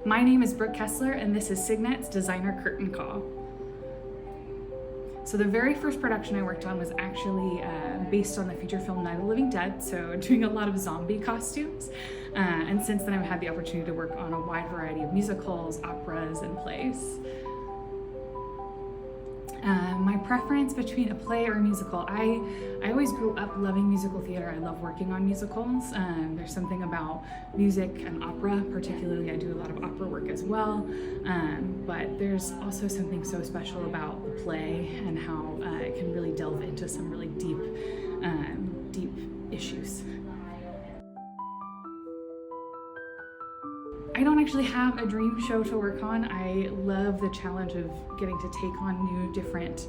My name is Brooke Kesler, and this is Signet's Designer Curtain Call. So the very first production I worked on was actually based on the feature film Night of the Living Dead, so doing a lot of zombie costumes. And since then I've had the opportunity to work on a wide variety of musicals, operas, and plays. My preference between a play or a musical, I always grew up loving musical theater. I love working on musicals. There's something about music and opera, particularly I do a lot of opera work as well, but there's also something so special about the play and how it can really delve into some really deep issues. I don't actually have a dream show to work on. I love the challenge of getting to take on new different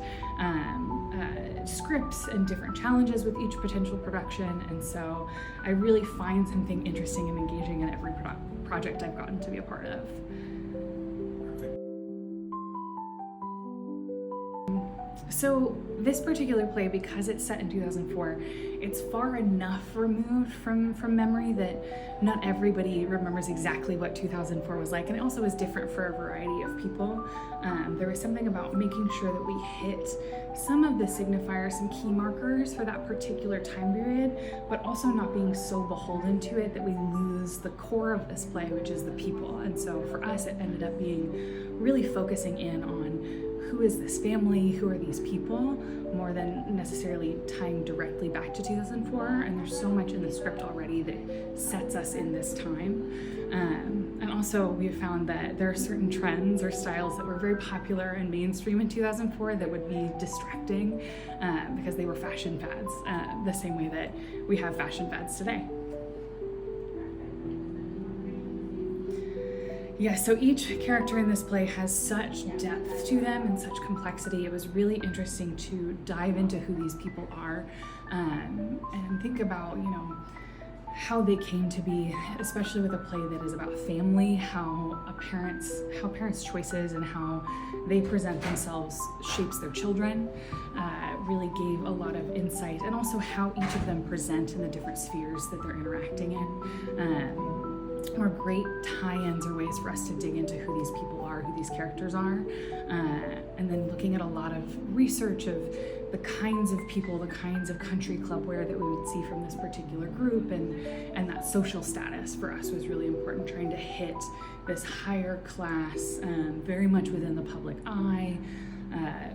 scripts and different challenges with each potential production, and so I really find something interesting and engaging in every project I've gotten to be a part of. So this particular play, because it's set in 2004, it's far enough removed from memory that not everybody remembers exactly what 2004 was like, and it also is different for a variety of people. There was something about making sure that we hit some of the signifiers, some key markers for that particular time period, but also not being so beholden to it that we lose the core of this play, which is the people. And so for us, it ended up being really focusing in on who is this family, who are these people, more than necessarily tying directly back to 2004. And there's so much in the script already that sets us in this time. And also we have found that there are certain trends or styles that were very popular and mainstream in 2004 that would be distracting because they were fashion fads, the same way that we have fashion fads today. Yeah, so each character in this play has such depth to them and such complexity. It was really interesting to dive into who these people are and think about, how they came to be, especially with a play that is about family, how parents' choices and how they present themselves shapes their children. Really gave a lot of insight, and also how each of them present in the different spheres that they're interacting in. Or great tie-ins or ways for us to dig into who these people are, who these characters are, and then looking at a lot of research of the kinds of people, the kinds of country club wear that we would see from this particular group, and that social status for us was really important, trying to hit this higher class, very much within the public eye,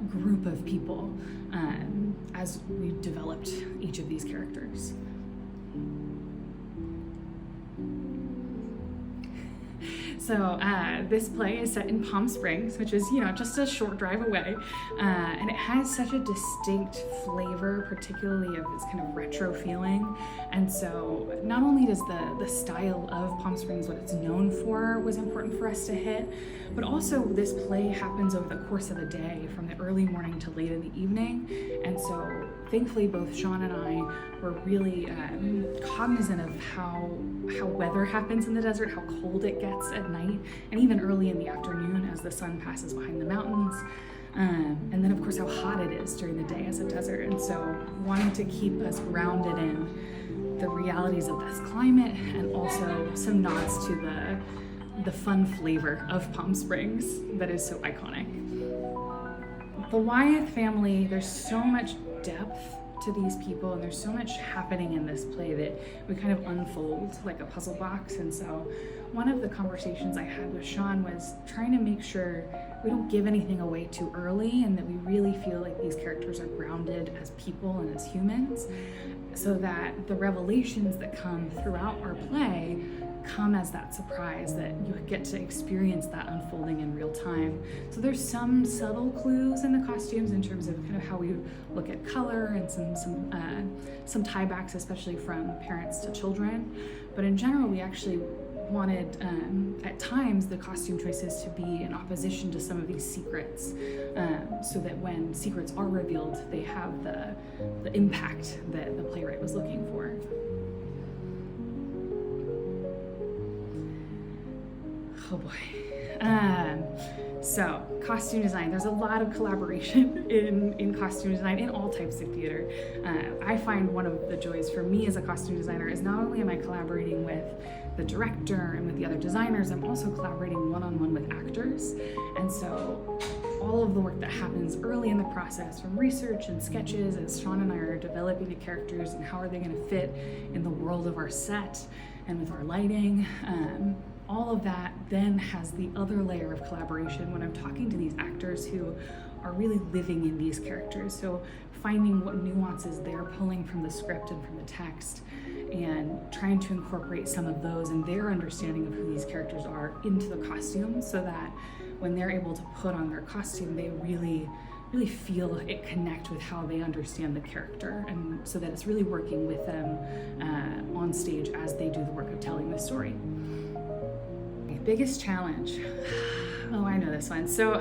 group of people as we developed each of these characters. So this play is set in Palm Springs, which is, just a short drive away. And it has such a distinct flavor, particularly of this kind of retro feeling. And so not only does the style of Palm Springs, what it's known for, was important for us to hit, but also this play happens over the course of a day, from the early morning to late in the evening. And so thankfully, both Sean and I were really cognizant of how weather happens in the desert, how cold it gets at night, and even early in the afternoon as the sun passes behind the mountains. And then of course how hot it is during the day as a desert. And so wanting to keep us grounded in the realities of this climate, and also some nods to the fun flavor of Palm Springs that is so iconic. The Wyeth family, there's so much depth to these people, and there's so much happening in this play that we kind of unfold like a puzzle box. And so one of the conversations I had with Sean was trying to make sure we don't give anything away too early, and that we really feel like these characters are grounded as people and as humans, so that the revelations that come throughout our play come as that surprise, that you get to experience that unfolding in real time. So there's some subtle clues in the costumes in terms of kind of how we look at color, and some tiebacks, especially from parents to children. But in general, we actually wanted at times the costume choices to be in opposition to some of these secrets, so that when secrets are revealed, they have the impact that the playwright was looking for. Oh boy. So costume design, there's a lot of collaboration in costume design in all types of theater. I find one of the joys for me as a costume designer is not only am I collaborating with the director and with the other designers, I'm also collaborating one-on-one with actors. And so all of the work that happens early in the process, from research and sketches as Sean and I are developing the characters and how are they going to fit in the world of our set and with our lighting, all of that then has the other layer of collaboration when I'm talking to these actors who are really living in these characters. So finding what nuances they're pulling from the script and from the text and trying to incorporate some of those and their understanding of who these characters are into the costume, so that when they're able to put on their costume, they really feel it connect with how they understand the character, and so that it's really working with them on stage as they do the work of telling the story. Biggest challenge. Oh, I know this one. So,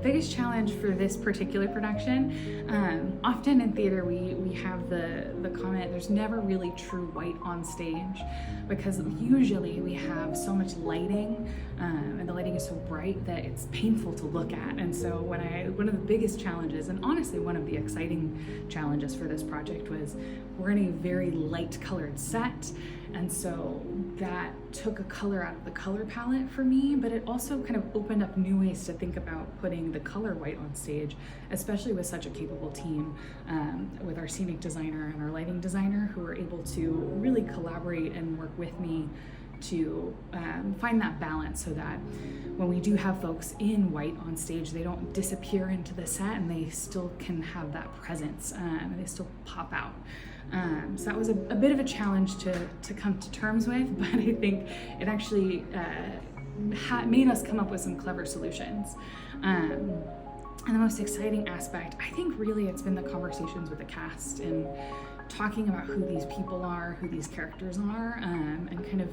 biggest challenge for this particular production, often in theater we have the comment, there's never really true white on stage, because usually we have so much lighting, and the lighting is so bright that it's painful to look at. And so one of the biggest challenges, and honestly one of the exciting challenges for this project, was we're in a very light colored set. And so that took a color out of the color palette for me, but it also kind of opened up new ways to think about putting the color white on stage, especially with such a capable team, with our scenic designer and our lighting designer, who are able to really collaborate and work with me to find that balance, so that when we do have folks in white on stage, they don't disappear into the set and they still can have that presence, and they still pop out. So that was a bit of a challenge to come to terms with, but I think it actually made us come up with some clever solutions. And the most exciting aspect, I think really it's been the conversations with the cast and talking about who these people are, who these characters are, and kind of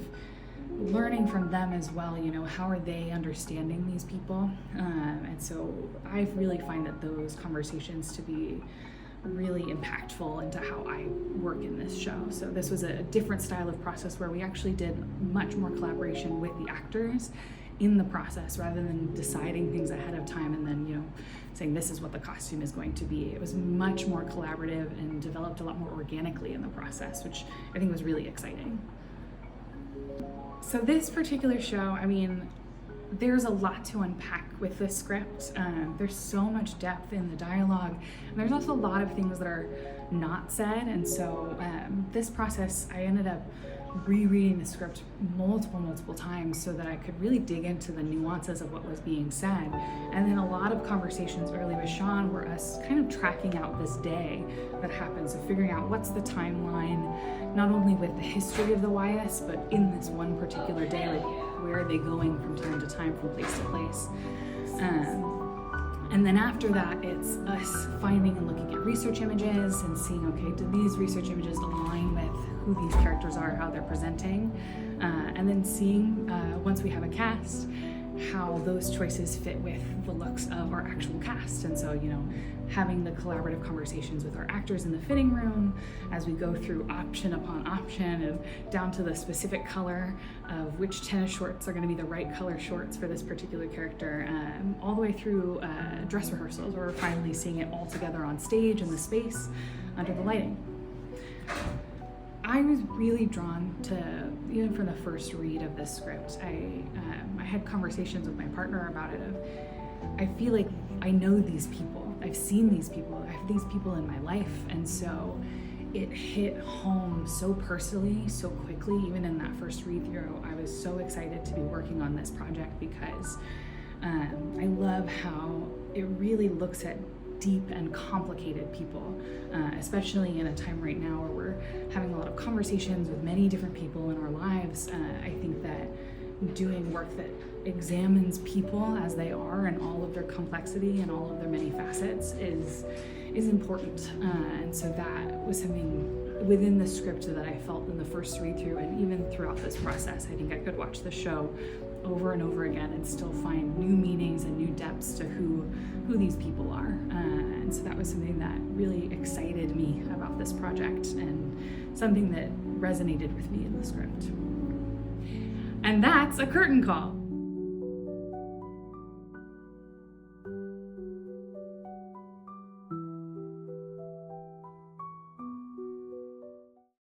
learning from them as well, how are they understanding these people? And so I really find that those conversations to be really impactful into how I work in this show. So this was a different style of process where we actually did much more collaboration with the actors in the process, rather than deciding things ahead of time and then, saying this is what the costume is going to be. It was much more collaborative and developed a lot more organically in the process, which I think was really exciting. So this particular show, there's a lot to unpack with this script. There's so much depth in the dialogue, and there's also a lot of things that are not said. And so this process, I ended up rereading the script multiple times so that I could really dig into the nuances of what was being said. And then a lot of conversations early with Sean were us kind of tracking out this day that happens, so figuring out what's the timeline, not only with the history of the YS, but in this one particular day, like where are they going from time to time, from place to place. And then after that, it's us finding and looking at research images and seeing, okay, do these research images align with who these characters are, how they're presenting, and then seeing, once we have a cast, how those choices fit with the looks of our actual cast. And so, having the collaborative conversations with our actors in the fitting room as we go through option upon option and down to the specific color of which tennis shorts are going to be the right color shorts for this particular character, all the way through dress rehearsals, where we're finally seeing it all together on stage in the space under the lighting. I was really drawn to, even from the first read of this script, I had conversations with my partner about it. I feel like I know these people, I've seen these people, I have these people in my life, and so it hit home so personally, so quickly. Even in that first read through, I was so excited to be working on this project, because I love how it really looks at deep and complicated people, especially in a time right now where we're having a lot of conversations with many different people in our lives. I think that doing work that examines people as they are and all of their complexity and all of their many facets is important. And so that was something within the script that I felt in the first read through, and even throughout this process. I think I could watch the show over and over again and still find new meanings and new depths to who these people are. And so that was something that really excited me about this project, and something that resonated with me in the script. And that's a curtain call.